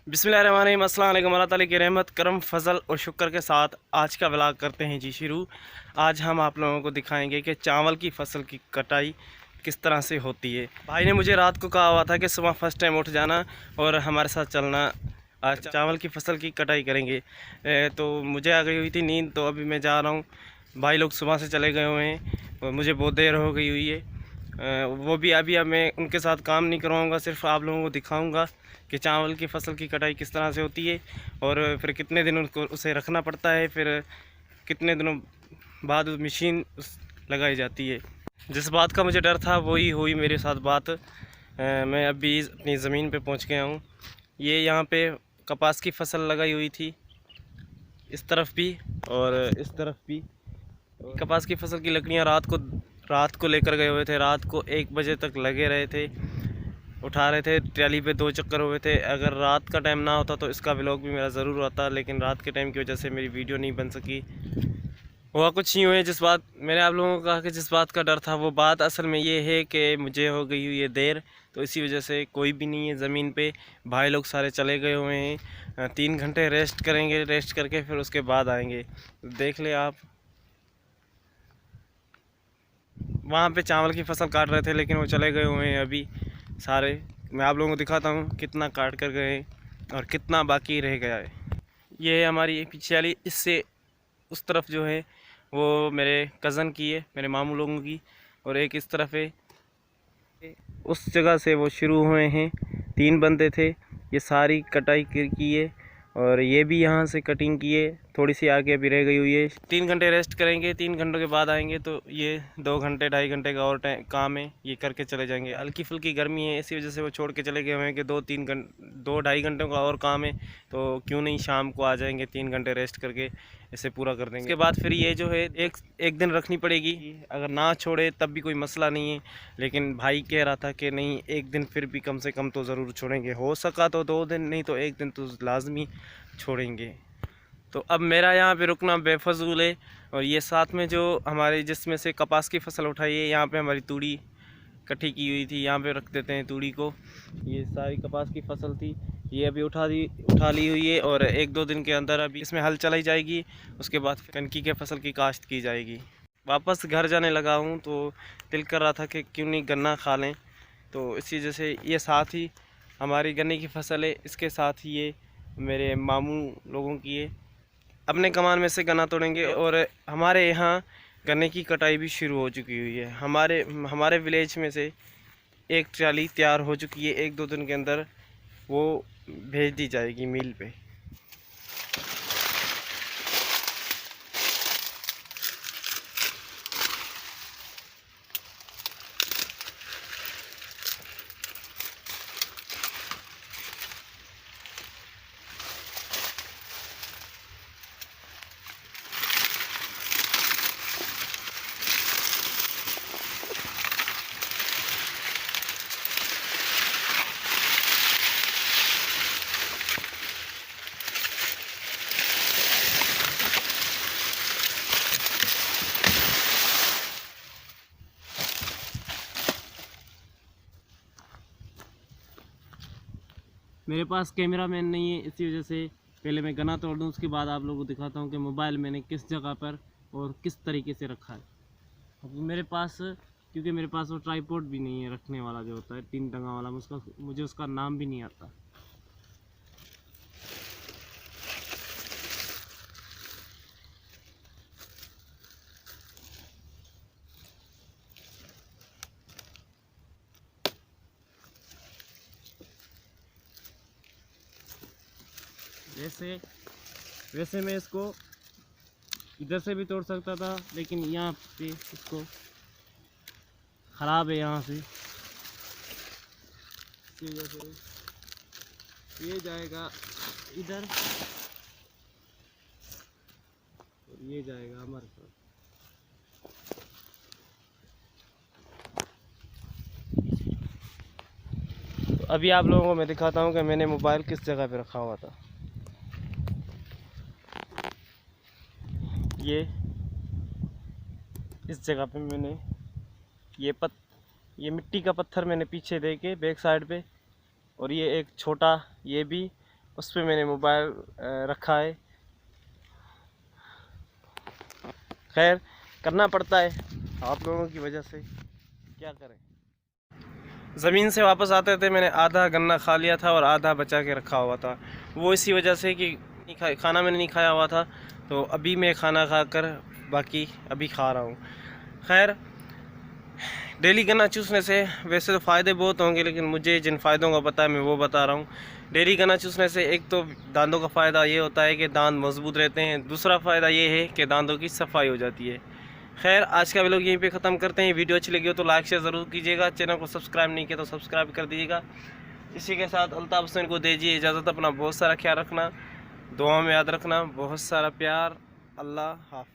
बिस्मिल्लाहिर्रहमानिर्रहीम, अस्सलाम वालेकुम, अल्लाह ताला की रहमत करम फजल और शुक्र के साथ आज का व्लॉग करते हैं जी शुरू। आज हम आप लोगों को दिखाएंगे कि चावल की फसल की कटाई किस तरह से होती है। भाई ने मुझे रात को कहा हुआ था कि सुबह फर्स्ट टाइम उठ जाना और हमारे साथ चलना, आज चावल की फसल की कटाई करेंगे। तो मुझे आ गई हुई थी नींद, तो अभी मैं जा रहा हूँ। भाई लोग सुबह से चले गए हुए हैं और मुझे बहुत देर हो गई हुई है। वो भी अभी अब मैं उनके साथ काम नहीं करवाऊँगा, सिर्फ आप लोगों को दिखाऊँगा कि चावल की फसल की कटाई किस तरह से होती है और फिर कितने दिन उनको उसे रखना पड़ता है, फिर कितने दिनों बाद मशीन लगाई जाती है। जिस बात का मुझे डर था वही हुई मेरे साथ बात। मैं अभी अपनी ज़मीन पे पहुंच गया हूं। ये यहाँ पे कपास की फसल लगाई हुई थी, इस तरफ भी और इस तरफ भी। कपास की फसल की लकड़ियाँ रात को लेकर गए हुए थे। रात को 1 बजे तक लगे रहे थे, उठा रहे थे। ट्राली पे 2 चक्कर हुए थे। अगर रात का टाइम ना होता तो इसका व्लॉग भी मेरा ज़रूर आता, लेकिन रात के टाइम की वजह से मेरी वीडियो नहीं बन सकी। हुआ कुछ नहीं हुए। जिस बात मैंने आप लोगों को कहा कि जिस बात का डर था, वो बात असल में ये है कि मुझे हो गई हुई है देर, तो इसी वजह से कोई भी नहीं है ज़मीन पे। भाई लोग सारे चले गए हुए हैं। 3 घंटे रेस्ट करेंगे, रेस्ट करके फिर उसके बाद आएंगे। देख ले आप, वहाँ पे चावल की फसल काट रहे थे लेकिन वो चले गए हुए हैं अभी सारे। मैं आप लोगों को दिखाता हूँ कितना काट कर गए और कितना बाकी रह गया है। ये है हमारी पीछे वाली, इससे उस तरफ जो है वो मेरे कज़न की है, मेरे मामू लोगों की, और एक इस तरफ है। उस जगह से वो शुरू हुए हैं। 3 बंदे थे, ये सारी कटाई की है और ये भी यहाँ से कटिंग की है। थोड़ी सी आगे अभी रह गई हुई है। 3 घंटे रेस्ट करेंगे, 3 घंटों के बाद आएंगे। तो ये 2 घंटे 2.5 घंटे का और काम है, ये करके चले जाएंगे। हल्की फुल्की गर्मी है, इसी वजह से वो छोड़ के चले गए हुए हैं कि 2-2.5 घंटों का और काम है, तो क्यों नहीं शाम को आ जाएंगे, 3 घंटे रेस्ट करके इसे पूरा कर देंगे। उसके बाद फिर ये जो है एक दिन रखनी पड़ेगी। अगर ना छोड़े तब भी कोई मसला नहीं है, लेकिन भाई कह रहा था कि नहीं, एक दिन फिर भी कम से कम तो ज़रूर छोड़ेंगे। हो सका तो 2 दिन, नहीं तो 1 दिन तो लाजमी छोड़ेंगे। तो अब मेरा यहाँ पे रुकना बेफजूल है। और ये साथ में जो हमारे जिसमें से कपास की फसल उठाई है, यहाँ पे हमारी तूड़ी इकट्ठी की हुई थी, यहाँ पे रख देते हैं तूड़ी को। ये सारी कपास की फसल थी, ये अभी उठा ली हुई है और 1-2 दिन के अंदर अभी इसमें हल चलाई जाएगी। उसके बाद कनकी के फसल की काश्त की जाएगी। वापस घर जाने लगा हूँ तो दिल कर रहा था कि क्यों नहीं गन्ना खा लें, तो इसी वजह से ये साथ ही हमारी गन्ने की फसल है, इसके साथ ही ये मेरे मामू लोगों की है। अपने कमान में से गन्ना तोड़ेंगे और हमारे यहाँ गन्ने की कटाई भी शुरू हो चुकी हुई है। हमारे विलेज में से एक ट्राली तैयार हो चुकी है, 1-2 दिन के अंदर वो भेज दी जाएगी मिल पे। मेरे पास कैमरा मैन नहीं है, इसी वजह से पहले मैं गन्ना तोड़ दूँ, उसके बाद आप लोगों को दिखाता हूँ कि मोबाइल मैंने किस जगह पर और किस तरीके से रखा है। अब मेरे पास, क्योंकि मेरे पास वो ट्राईपोड भी नहीं है रखने वाला, जो होता है 3 टंगा वाला, मुझे उसका नाम भी नहीं आता। वैसे मैं इसको इधर से भी तोड़ सकता था, लेकिन यहाँ पे इसको ख़राब है यहाँ से, इसी वजह से ये जाएगा इधर और ये जाएगा हमारे साथ। तो अभी आप लोगों को मैं दिखाता हूँ कि मैंने मोबाइल किस जगह पे रखा हुआ था। ये इस जगह पे मैंने ये मिट्टी का पत्थर मैंने पीछे दे के बैक साइड पे, और ये एक छोटा ये भी, उस पर मैंने मोबाइल रखा है। खैर करना पड़ता है आप लोगों की वजह से, क्या करें। ज़मीन से वापस आते थे मैंने आधा गन्ना खा लिया था और आधा बचा के रखा हुआ था। वो इसी वजह से कि खाना मैंने नहीं खाया हुआ था, तो अभी मैं खाना खाकर बाकी अभी खा रहा हूँ। खैर डेली गन्ना चूसने से वैसे तो फ़ायदे बहुत होंगे, लेकिन मुझे जिन फ़ायदों का पता है मैं वो बता रहा हूँ। डेली गन्ना चूसने से एक तो दांतों का फ़ायदा ये होता है कि दांत मजबूत रहते हैं। दूसरा फ़ायदा ये है कि दांतों की सफाई हो जाती है। खैर आज का व्लॉग यहीं पे ख़त्म करते हैं। वीडियो अच्छी लगी हो तो लाइक शेयर ज़रूर कीजिएगा। चैनल को सब्सक्राइब नहीं किया तो सब्सक्राइब कर दीजिएगा। इसी के साथ अल्ताफ़ हुसैन को दीजिए इजाज़त। अपना बहुत सारा ख्याल रखना, दुआ में याद रखना, बहुत सारा प्यार। अल्लाह हाफ़िज़।